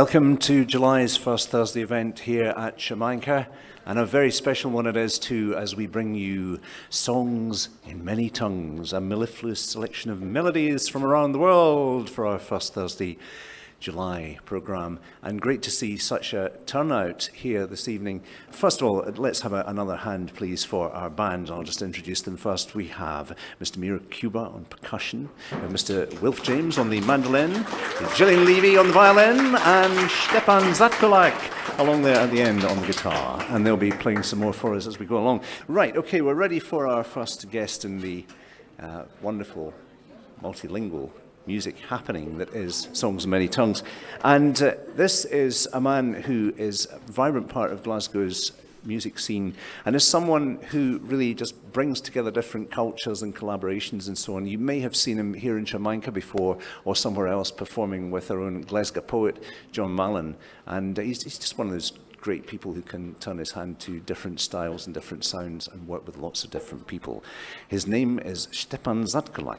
Welcome to July's first Thursday event here at Sharmanka, and a very special one it is too, as we bring you songs in many tongues, a mellifluous selection of melodies from around the world for our first Thursday July programme. And great to see such a turnout here this evening. First of all, let's have another hand, please, for our band. I'll just introduce them first. We have Mr. Mira Cuba on percussion, Mr. Wilf James on the mandolin, Gillian Levy on the violin, and Stepan Zatkolak along there at the end on the guitar. And they'll be playing some more for us as we go along. Right, okay, we're ready for our first guest in the wonderful multilingual music happening that is Songs in Many Tongues. And this is a man who is a vibrant part of Glasgow's music scene and is someone who really just brings together different cultures and collaborations and so on. You may have seen him here in Sharmanka before or somewhere else performing with our own Glasgow poet, John Cavanagh. And he's just one of those great people who can turn his hand to different styles and different sounds and work with lots of different people. His name is Stepan Zatkolak.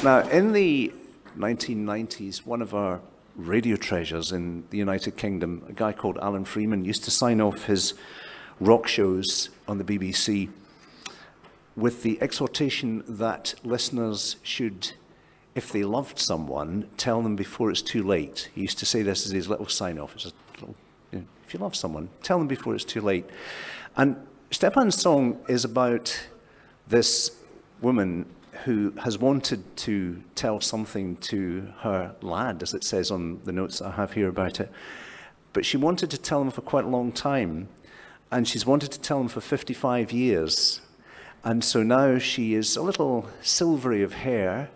Now, in the 1990s, one of our radio treasures in the United Kingdom, a guy called Alan Freeman, used to sign off his rock shows on the BBC with the exhortation that listeners should, if they loved someone, tell them before it's too late. He used to say this as his little sign-off. It's just, if you love someone, tell them before it's too late. And Stepan's song is about this woman who has wanted to tell something to her lad, as it says on the notes I have here about it. But she wanted to tell him for quite a long time, and she's wanted to tell him for 55 years. And so now she is a little silvery of hair,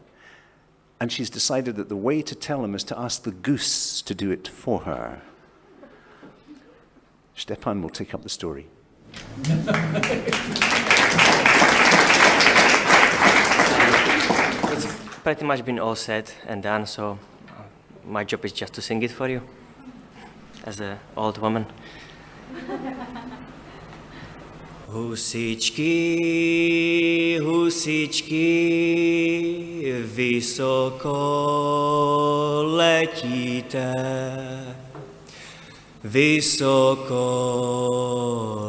and she's decided that the way to tell him is to ask the goose to do it for her. Stepan will take up the story. It's pretty much been all said and done, so my job is just to sing it for you as an old woman. Husičky, husičky, vysoko letíte. Vysoko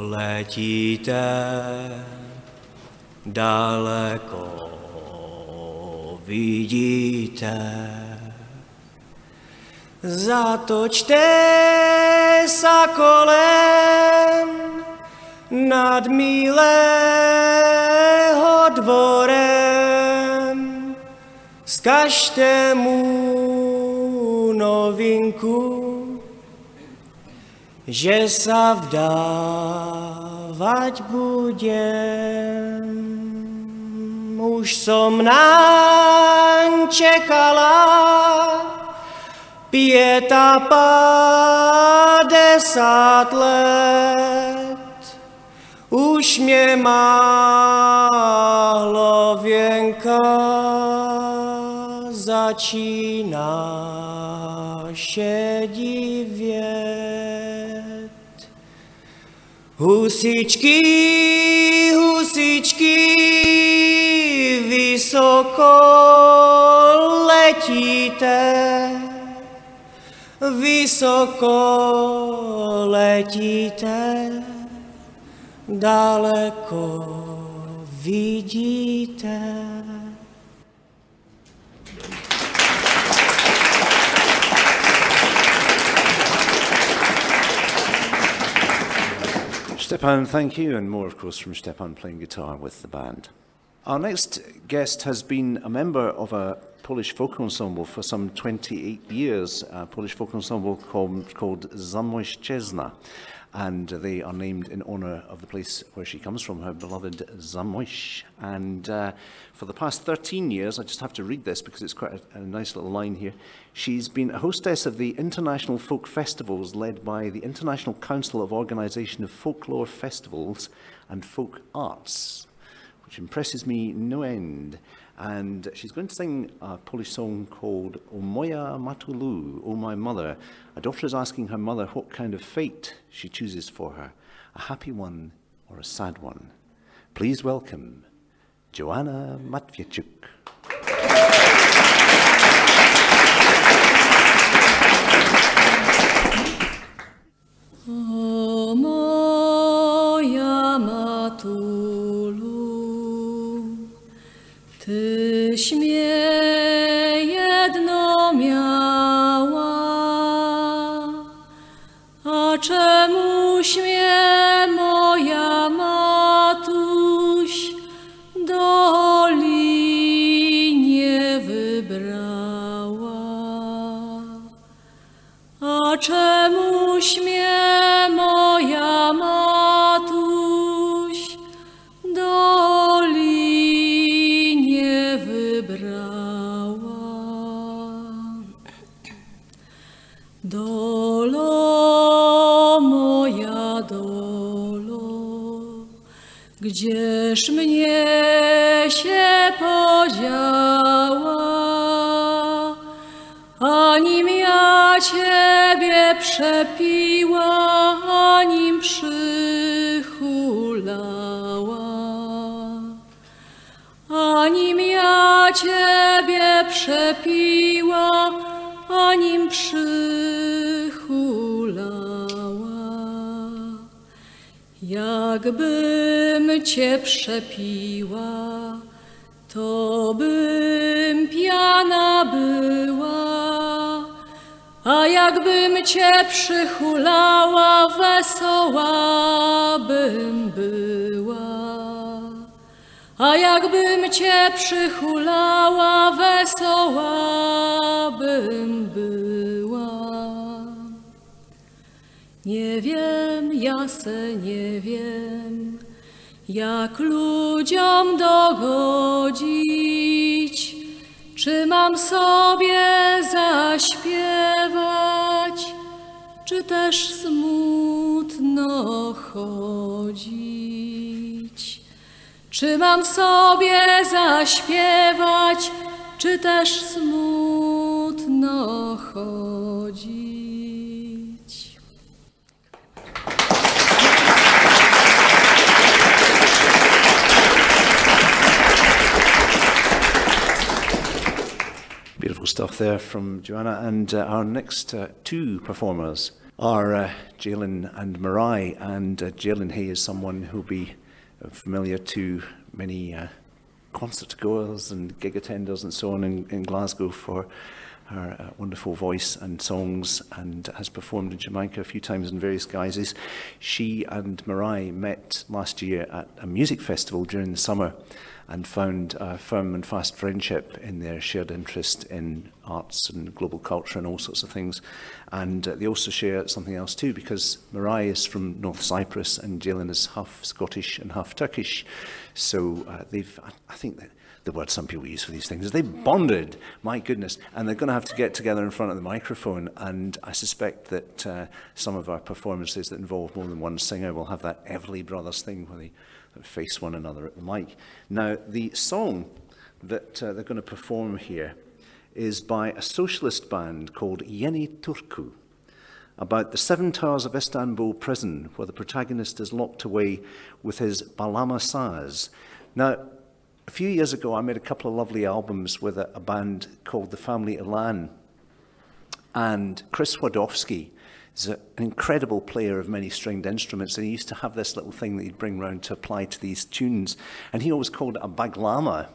letíte, daleko vidíte. Zatočte sa kolem nad milého dvorem, skažte mu novinku, že sa vdávať budem. Už som naň čekala 55 let. Už mě málo věnka začíná šedivět. Husičky, husičky, vysoko letíte, vysoko letíte, daleko vidíte. Stepan, thank you, and more, of course, from Stepan playing guitar with the band. Our next guest has been a member of a Polish folk ensemble for some 28 years, a Polish folk ensemble called Zamośćzina, and they are named in honour of the place where she comes from, her beloved Zamość. And for the past 13 years, I just have to read this because it's quite a nice little line here, she's been a hostess of the international folk festivals led by the International Council of Organisation of Folklore Festivals and Folk Arts, which impresses me no end. And she's going to sing a Polish song called O Moja Matulu, O My Mother. A daughter is asking her mother what kind of fate she chooses for her, a happy one or a sad one. Please welcome Joanna Matwiejczuk. czemuś mnie moja matuś doli nie wybrała? A czemuś mnie moja matuś doli nie wybrała? Dolo, moja dolo, gdzież mnie się podziała? Anim ja Ciebie przepiła, anim przychulała. Anim ja Ciebie przepiła, anim przychulała. Jakbym Cię przepiła, to bym pijana była, a jakbym Cię przychulała, wesoła bym była. A jakbym Cię przychulała, wesoła bym była. Nie wiem, ja se nie wiem, jak ludziom dogodzić, czy mam sobie zaśpiewać, czy też smutno chodzić. Czy mam sobie zaśpiewać, czy też smutno chodzić? Beautiful stuff there from Joanna, and our next two performers are Jalen and Marai, and Jalen Hay is someone who'll be familiar to many concert goers and gig attenders and so on in Glasgow for her wonderful voice and songs, and has performed in Jamaica a few times in various guises. She and Marai met last year at a music festival during the summer and found a firm and fast friendship in their shared interest in arts and global culture and all sorts of things. And they also share something else too, because Marai is from North Cyprus and Jalen is half Scottish and half Turkish. So they've, I think that the word some people use for these things is they bonded, my goodness, and they're going to have to get together in front of the microphone. And I suspect that some of our performances that involve more than one singer will have that Everly Brothers thing where they face one another at the mic. Now, the song that they're going to perform here is by a socialist band called Yeni Turku, about the 7 towers of Istanbul prison where the protagonist is locked away with his Balama saz. Now, a few years ago, I made a couple of lovely albums with a band called the Family Elan, and Chris Wadowski is an incredible player of many stringed instruments, and he used to have this little thing that he'd bring round to apply to these tunes, and he always called it a baglama.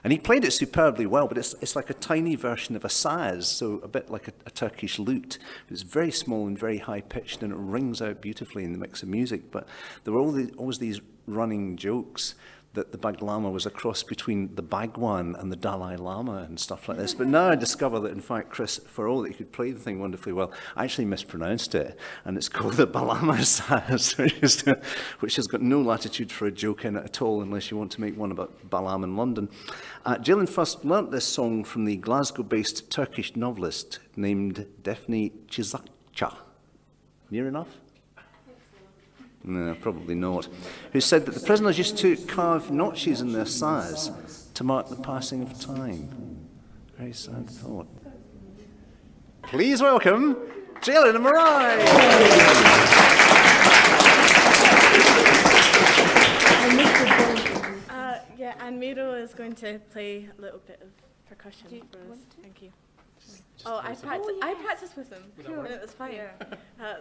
And he played it superbly well, but it's like a tiny version of a saz, so a bit like a Turkish lute. It's very small and very high-pitched, and it rings out beautifully in the mix of music. But there were always these running jokes that the baglama was a cross between the Bhagwan and the Dalai Lama and stuff like this. But now I discover that, in fact, Chris, for all that he could play the thing wonderfully well, I actually mispronounced it, and it's called the Balama Saz, which has got no latitude for a joke in it at all, unless you want to make one about Balam in London. Jalen first learnt this song from the Glasgow-based Turkish novelist named Defne Çizakça. Near enough? No, probably not. Who said that the prisoners used to carve notches in their saz to mark the passing of time. Very sad thought. Please welcome Jalen and Marai. Yeah, and Miro is going to play a little bit of percussion for us. Thank you. Oh, I practiced with him, and it was fine.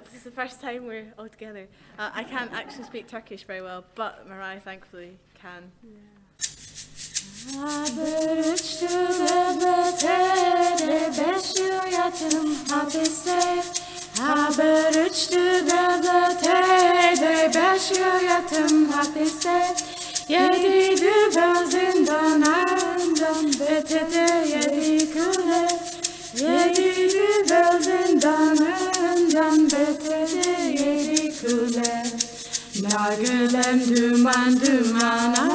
This is the first time we're all together. I can't actually speak Turkish very well, but Marai thankfully can. Yeah. hayatım hapiste. Yedi düvel zindanından betete yedi kule. Yedi düvel zindanından betete yedi kule. Nargilem duman dumana,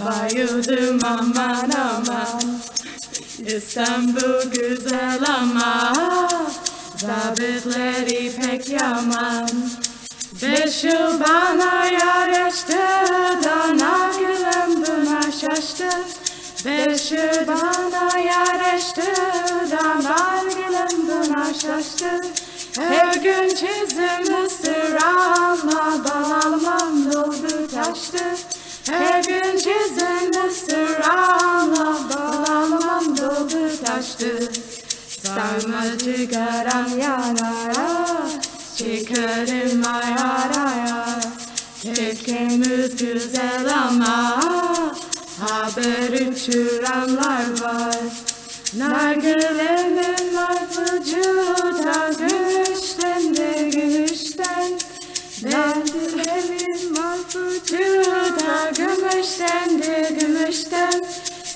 bayıldım aman aman. İstanbul güzel ama zabitleri pek yaman. 5 yıl bana yarıştı da nargilem buna şaştı. 5 yıl bana yarıştı da nargilem buna şaştı. Her gün çizim ısırama, balamam doldu taştı. Her gün çizim ısırama, balamam doldu taştı. Sarma çıkaram yanara, çıkarım ayaraya. Tepkimiz güzel ama haber uçuranlar var. Nargilemin var vücuda gümüşten de gümüşten. Nargilemin var vücuda gümüşten de gümüşten.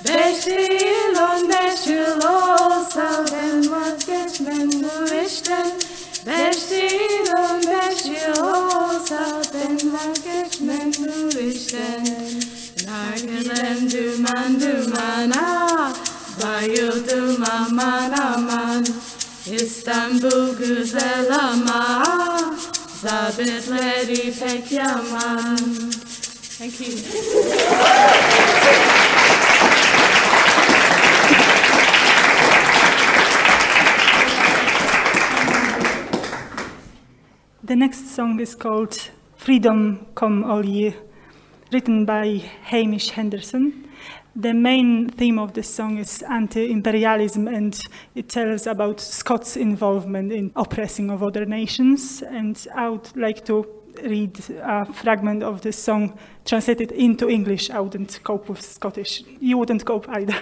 5 yıl 15 yıl olsa ben vazgeçmem bu işten. 5 yıl 15 yıl olsa ben vazgeçmem bu işten. Nargilem duman dumana, bayıldım aman aman. İstanbul güzel ama zabitleri pek yaman. Thank you. The next song is called Freedom Come All Ye, written by Hamish Henderson. The main theme of this song is anti-imperialism, and it tells about Scots' involvement in oppressing of other nations. And I would like to read a fragment of this song translated into English. I wouldn't cope with Scottish. You wouldn't cope either.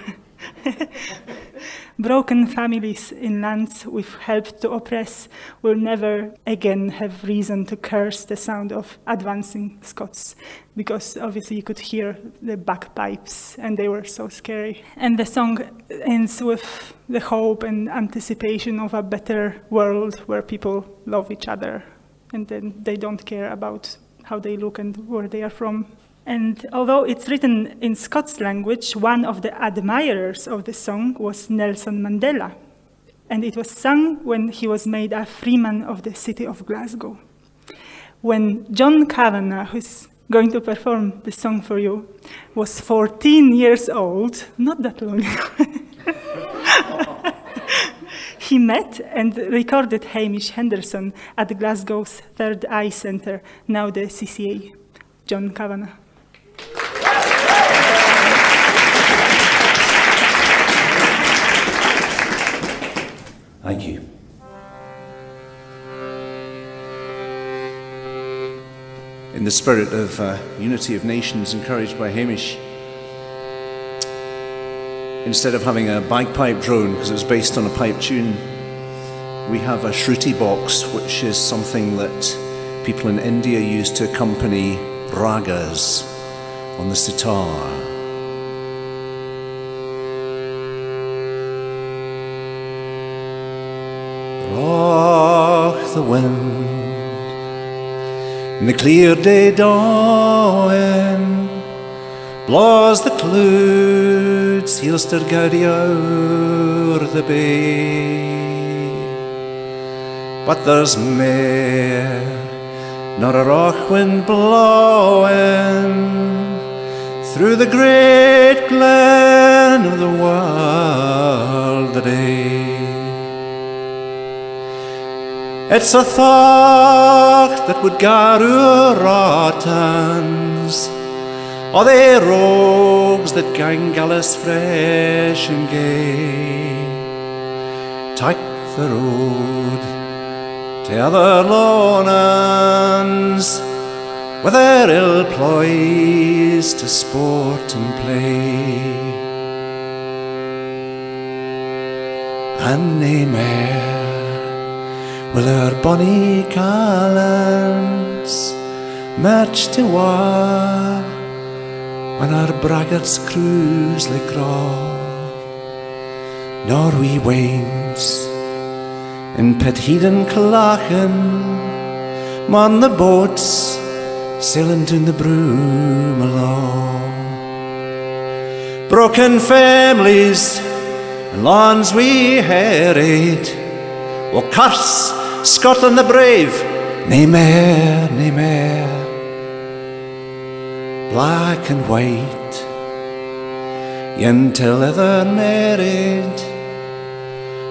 Broken families in lands we've helped to oppress will never again have reason to curse the sound of advancing Scots, because obviously you could hear the bagpipes and they were so scary. And the song ends with the hope and anticipation of a better world where people love each other and then they don't care about how they look and where they are from. And although it's written in Scots language, one of the admirers of the song was Nelson Mandela. And it was sung when he was made a freeman of the city of Glasgow. When John Cavanagh, who's going to perform the song for you, was 14 years old, not that long ago, he met and recorded Hamish Henderson at Glasgow's Third Eye Centre, now the CCA. John Cavanagh. Thank you. In the spirit of unity of nations encouraged by Hamish, instead of having a bagpipe drone, because it was based on a pipe tune, we have a shruti box, which is something that people in India use to accompany ragas on the sitar. Rock the wind in the clear day dawn, blaws the clouds, heelster gaudi o'er the bay. But there's mair nor a rock wind blowing through the great glen of the world today. It's a thought that would gar oor rottens, o' they rogues that gang gallus fresh and gay. Take the road to other lonans, with their ill ploys to sport and play. And nae mair will our bonny callants march to war when our braggarts cruise like raw. Nor we waves in Pitheden Clachan, man the boats sailing down the broom along. Broken families and lands we harried will curse Scotland the brave, nae mair, nae mair. Black and white, yin till ever married,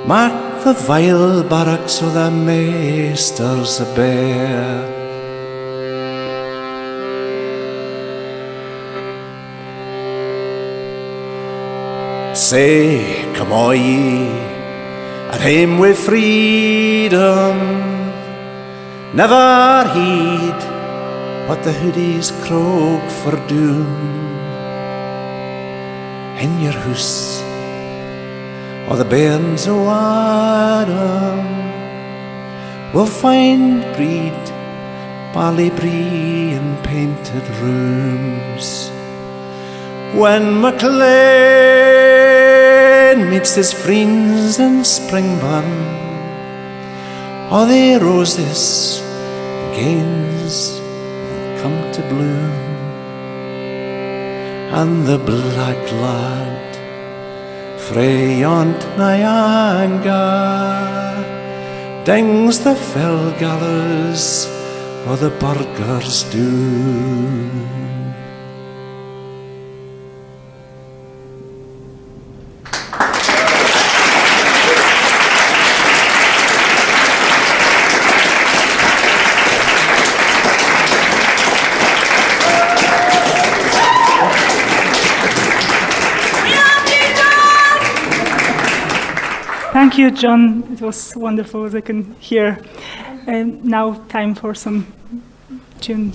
mark the vile barracks o' the meisters a bear. Say, come all ye, at hame with freedom, never heed what the hoodies croak for doom. In your house, or the bairns o' Adam, will find breed, barley brie and painted rooms. When MacLean meets his friends in Springburn, all the roses and gains will come to bloom, and the black lad frae yont Nyanga dings the fell gallows o' the burghers doom. Thank you, John. It was wonderful, as I can hear. Now time for some tune.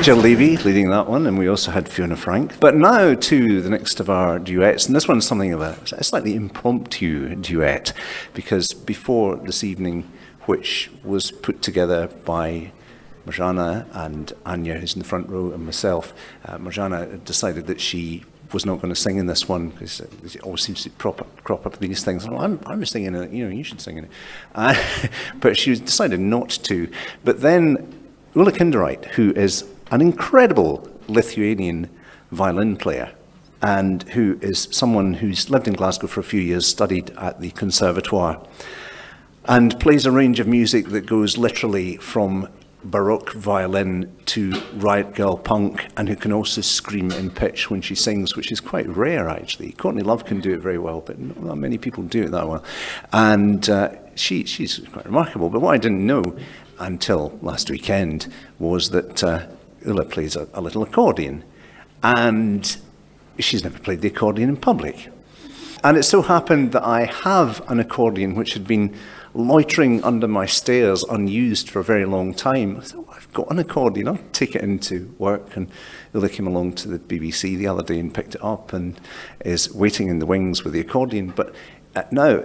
Jill Levy leading that one, and we also had Fiona Frank. But now to the next of our duets, and this one's something of a slightly impromptu duet, because before this evening, which was put together by Marzanna and Anya, who's in the front row, and myself, Marzanna decided that she was not going to sing in this one because it always seems to crop up these things. Well, I'm singing it, you know, you should sing in it. But she decided not to. But then Ulla Kindereit, who is an incredible Lithuanian violin player and who is someone who's lived in Glasgow for a few years, studied at the Conservatoire, and plays a range of music that goes literally from Baroque violin to riot girl punk, and who can also scream in pitch when she sings, which is quite rare actually. Courtney Love can do it very well, but not many people do it that well. And she's quite remarkable. But what I didn't know until last weekend was that Ulla plays a little accordion, and she's never played the accordion in public. And it so happened that I have an accordion which had been loitering under my stairs unused for a very long time. I thought, well, I've got an accordion, I'll take it into work. And Ulla came along to the BBC the other day and picked it up and is waiting in the wings with the accordion. But now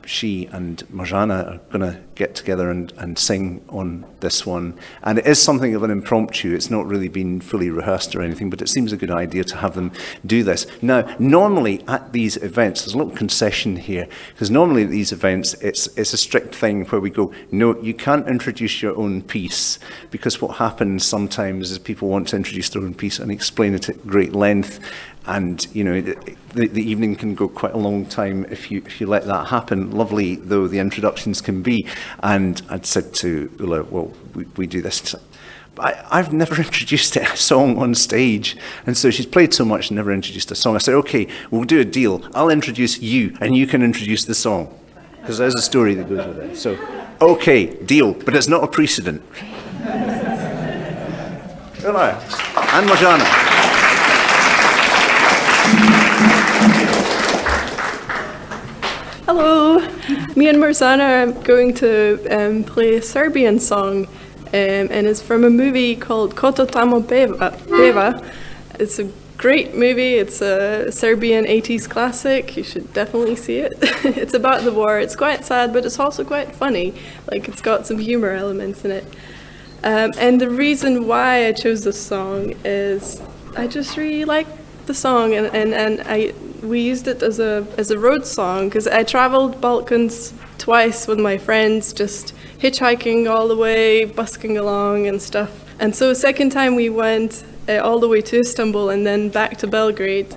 she and Marzanna are going to get together and sing on this one. And it is something of an impromptu. It's not really been fully rehearsed or anything, but it seems a good idea to have them do this. Now, normally at these events, there's a little concession here, because normally at these events, it's a strict thing where we go, no, you can't introduce your own piece, because what happens sometimes is people want to introduce their own piece and explain it at great length. And you know, the evening can go quite a long time if you let that happen, lovely though the introductions can be. And I'd said to Ulla, well, we do this. I've never introduced a song on stage. And so she's played so much and never introduced a song. I said, okay, we'll do a deal. I'll introduce you and you can introduce the song, because there's a story that goes with it. So, okay, deal, but it's not a precedent. Ulla and Marzanna. Hello, me and Marzanna are going to play a Serbian song, and it's from a movie called Koto Tamo Peva. It's a great movie. It's a Serbian 80s classic. You should definitely see it. It's about the war. It's quite sad, but it's also quite funny. Like, it's got some humor elements in it. And the reason why I chose this song is I just really like the song, and we used it as a road song, because I traveled Balkans twice with my friends, just hitchhiking all the way, busking along and stuff. And so second time we went all the way to Istanbul and then back to Belgrade,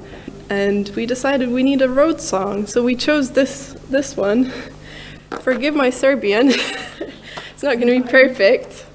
and we decided we need a road song, so we chose this one. Forgive my Serbian. It's not going to be perfect.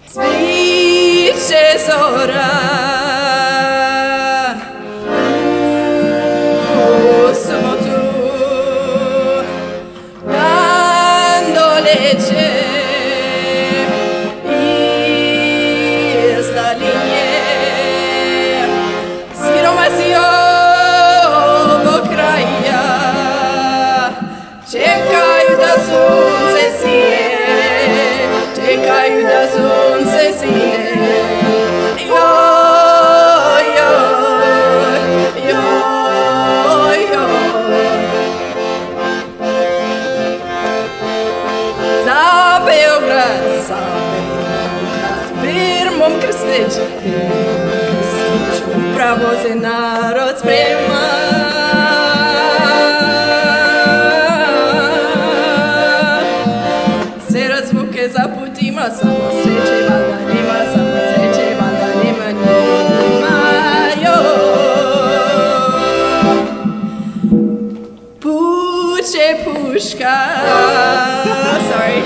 Upravo se narod sprema. Se razvuke za putima, samo sreće valjda nema, samo sreće valjda nema, puče puška. Sorry.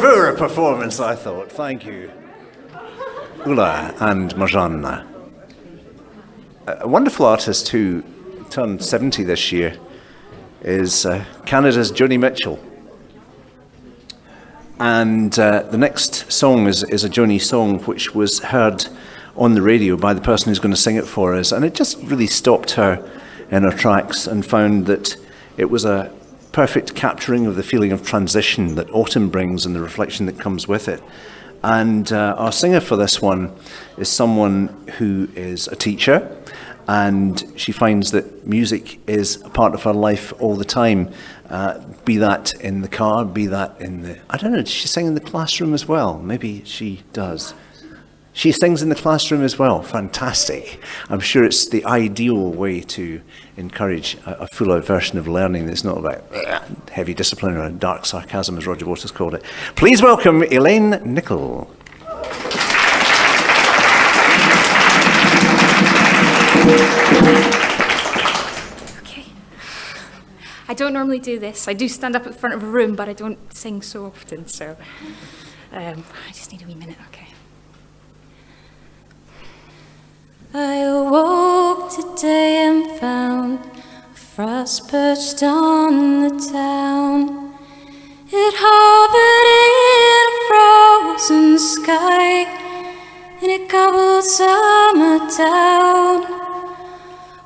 bravura performance, I thought. Thank you. Ula and Marzanna. A wonderful artist who turned 70 this year is Canada's Joni Mitchell. And the next song is a Joni song which was heard on the radio by the person who's going to sing it for us, and it just really stopped her in her tracks and found that it was a perfect capturing of the feeling of transition that autumn brings and the reflection that comes with it. And our singer for this one is someone who is a teacher, and she finds that music is a part of her life all the time, be that in the car, be that in the, I don't know, does she sing in the classroom as well? Maybe she does. She sings in the classroom as well. Fantastic. I'm sure it's the ideal way to encourage a full-out version of learning that's not about heavy discipline or dark sarcasm, as Roger Waters called it. Please welcome Elaine Nichol. Okay. I don't normally do this. I do stand up at the front of a room, but I don't sing so often, so I just need a wee minute, okay. I awoke today and found a frost perched on the town. It hovered in a frozen sky, and it gobbled summer down.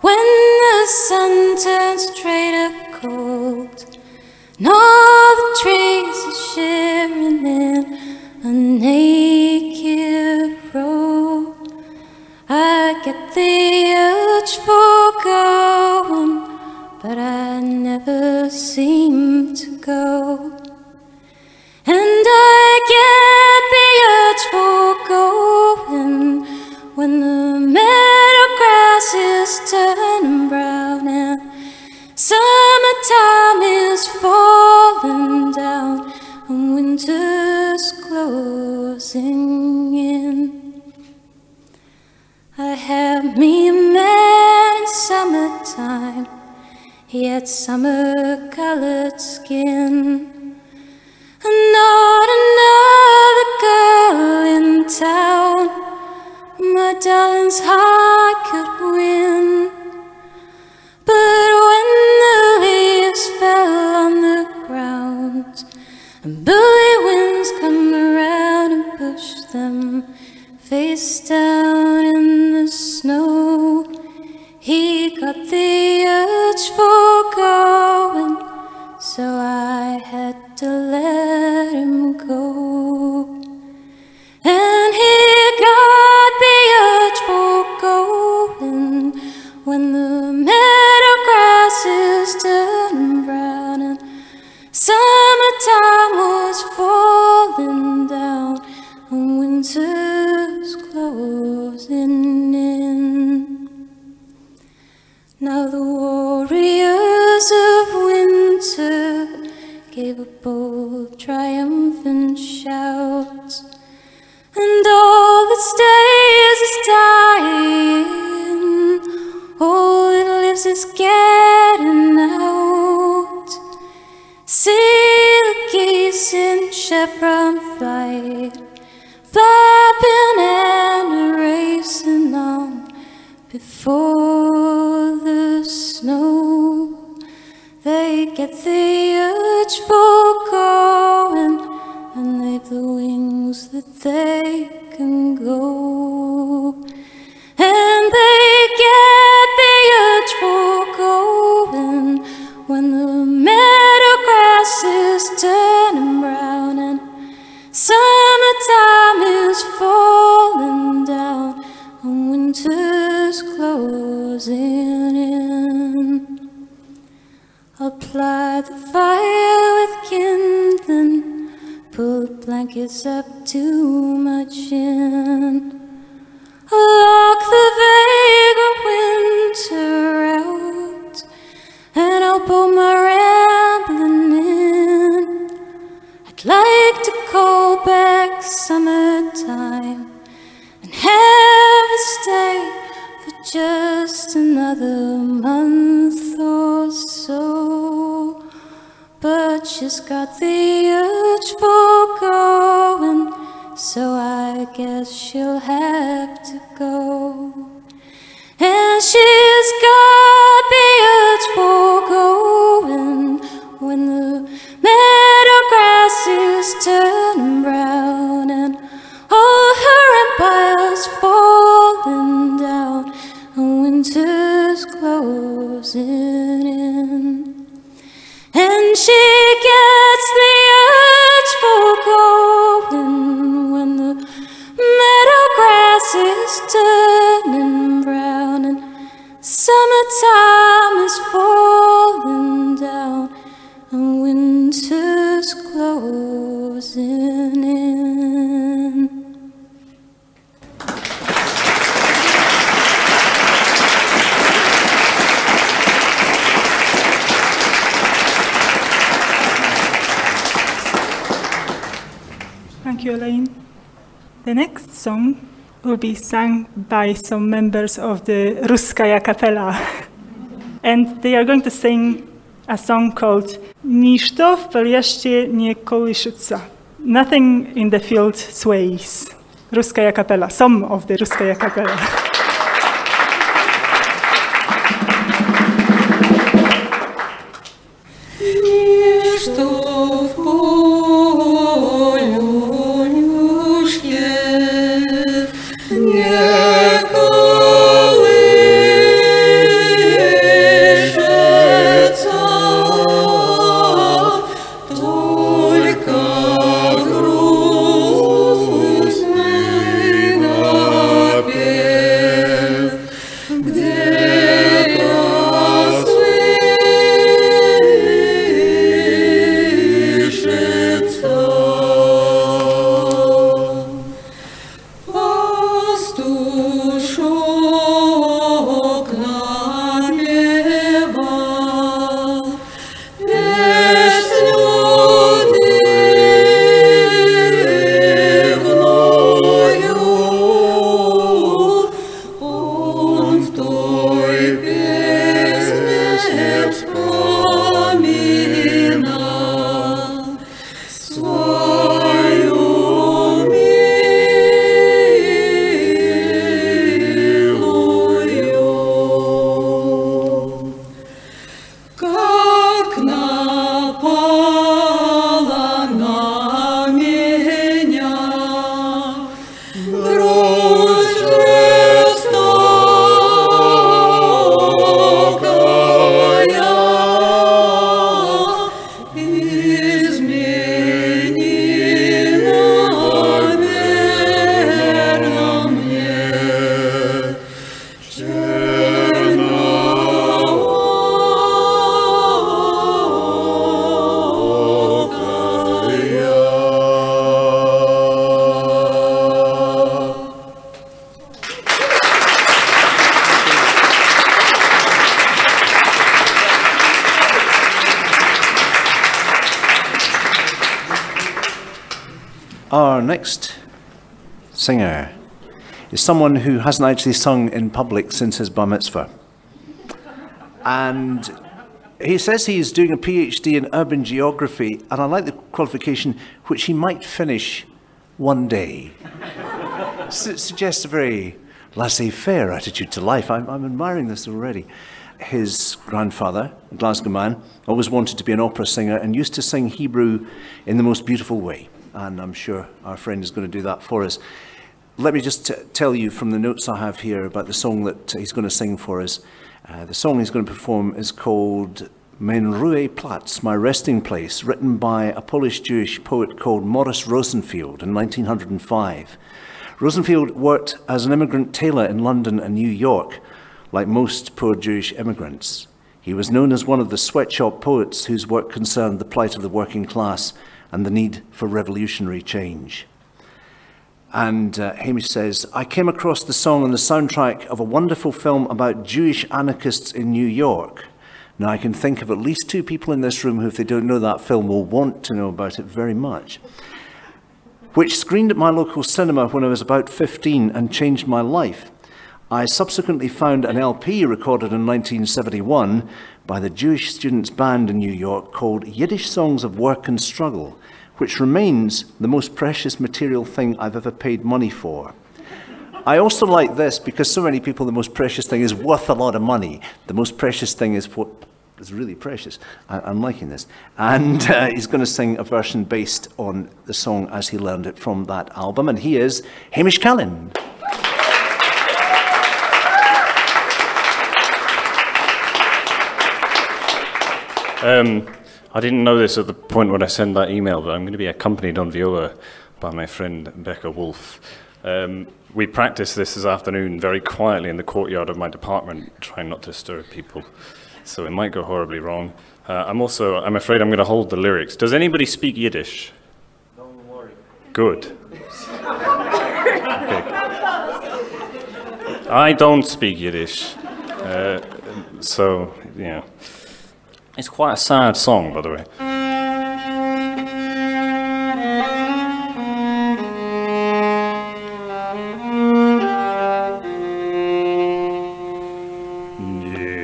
When the sun turns straight up cold, and all the trees are shivering in a naked road, I get the urge for going, but I never seem to go. And I get the urge for going when the meadow grass is turning brown and summertime is falling down and winter's closing in. I had me a man in summertime. He had summer-colored skin, and not another girl in town my darling's heart could win. But when the leaves fell on the ground and bully winds come around and push them face down in the snow, he got the urge for going, so I had to let him go. And he got the urge for going when the meadow grass is turning brown and summertime was falling down and winter's closing in. Now the warriors of winter gave a bold, triumphant shout, and all that stays is dying, all that lives is getting out. See the geese in chevron flight, flapping and racing on before the snow. They get the urge for going, and they've the wings that they can go. And they get the urge for going when the meadow grass is turning brown and summertime is falling down and winter's closing in. Apply the fire with kindling, pull the blankets up too much in. Lock the vagrant winter out, and I'll pull my rambling in. I'd like to call back summertime and have it stay for just another month or so. but she's got the urge for going, so I guess she'll have to go. And she's got the urge for going when the meadow grass is turning brown and all her empire's falling down and winter's closing in. And she gets the urge for going when the meadow grass is turning brown and summertime is falling down and winter's closing in. Thank you, Elaine. The next song will be sung by some members of the Ruskaya cappella. And they are going to sing a song called Nishto w Pelieście nie kołyszyca. Nothing in the field sways. Ruskaya cappella, some of the Ruskaya cappella. Our next singer is someone who hasn't actually sung in public since his bar mitzvah. And he says he's doing a PhD in urban geography, and I like the qualification, which he might finish one day. Suggests a very laissez-faire attitude to life. I'm admiring this already. His grandfather, a Glasgow man, always wanted to be an opera singer and used to sing Hebrew in the most beautiful way. And I'm sure our friend is going to do that for us. Let me just tell you from the notes I have here about the song that he's going to sing for us. The song he's going to perform is called Mein Ruheplatz, My Resting Place, written by a Polish Jewish poet called Morris Rosenfield in 1905. Rosenfield worked as an immigrant tailor in London and New York, like most poor Jewish immigrants. He was known as one of the sweatshop poets whose work concerned the plight of the working class and the need for revolutionary change. And Hamish says, I came across the song on the soundtrack of a wonderful film about Jewish anarchists in New York. Now I can think of at least 2 people in this room who, if they don't know that film, will want to know about it very much. Which screened at my local cinema when I was about 15 and changed my life. I subsequently found an LP recorded in 1971 by the Jewish Students' Band in New York called Yiddish Songs of Work and Struggle, which remains the most precious material thing I've ever paid money for. I also like this because so many people, the most precious thing is worth a lot of money. The most precious thing is what is really precious. I'm liking this. And he's going to sing a version based on the song as he learned it from that album. And he is Hamish Callan. I didn't know this at the point when I sent that email, but I'm going to be accompanied on viola by my friend Becca Wolf. We practiced this afternoon very quietly in the courtyard of my department, trying not to stir people, so it might go horribly wrong. I'm afraid I'm going to hold the lyrics. Does anybody speak Yiddish? Don't worry. Good. Okay. I don't speak Yiddish, so, yeah. It's quite a sad song, by the way.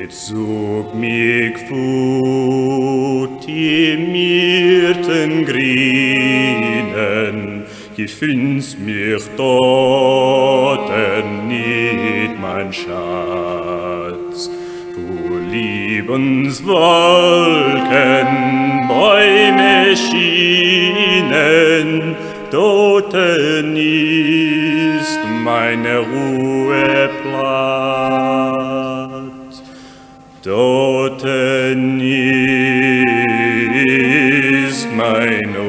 Zog mig fort i myrten grinen, gefinns mir dorten nicht mein Schatz, wo Liebenswolken Bäume schienen, dorten ist meine Ruheplatz. Dorten ist mein Ruheplatz.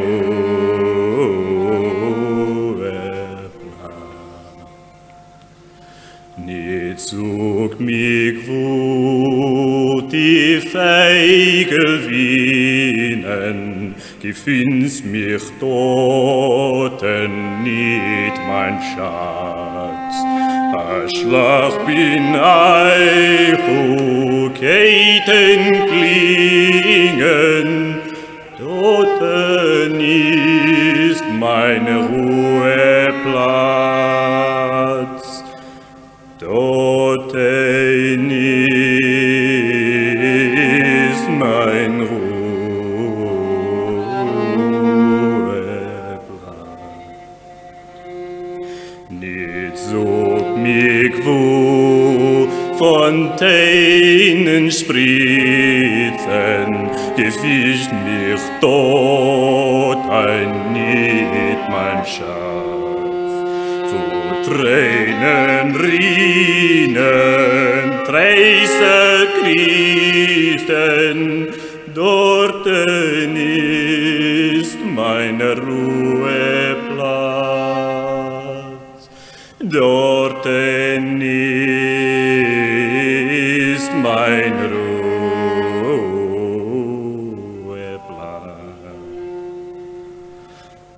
Nicht zog mich wo die Feigel wienen, gefinns mich dorten nicht mein Schatz. Schlag bin Keiten klingen, dorten ist meine Ruheplatz, dorten ist mein Ruheplatz. Nicht sog mich wo Fontänen spritzen, gefischt mich dort ein nicht mein Schatz. Wo Tränen rinnen, Träser kriechen, dorten ist meine Ruheplatz. Dorten ist mein Ruheplatz.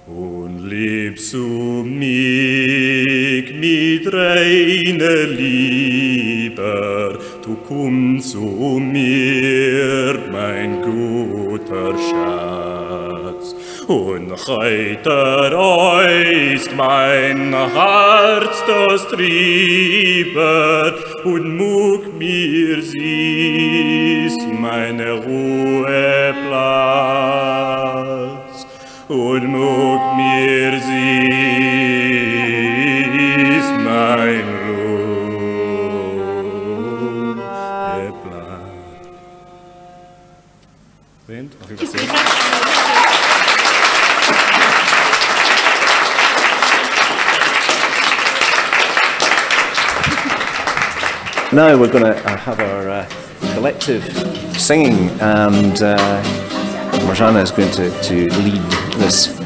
Und liebst du mich mit reiner Liebe, du kommst zu mir, mein guter Schatz. Und heiter ist mein Herz das Trieber, und muck mir siehst meine Ruheplatz. Und muck mir siehst mein Ruheplatz. Sehen? Auf jeden Fall. Now we're going to have our collective singing, and Marzanna is going to lead this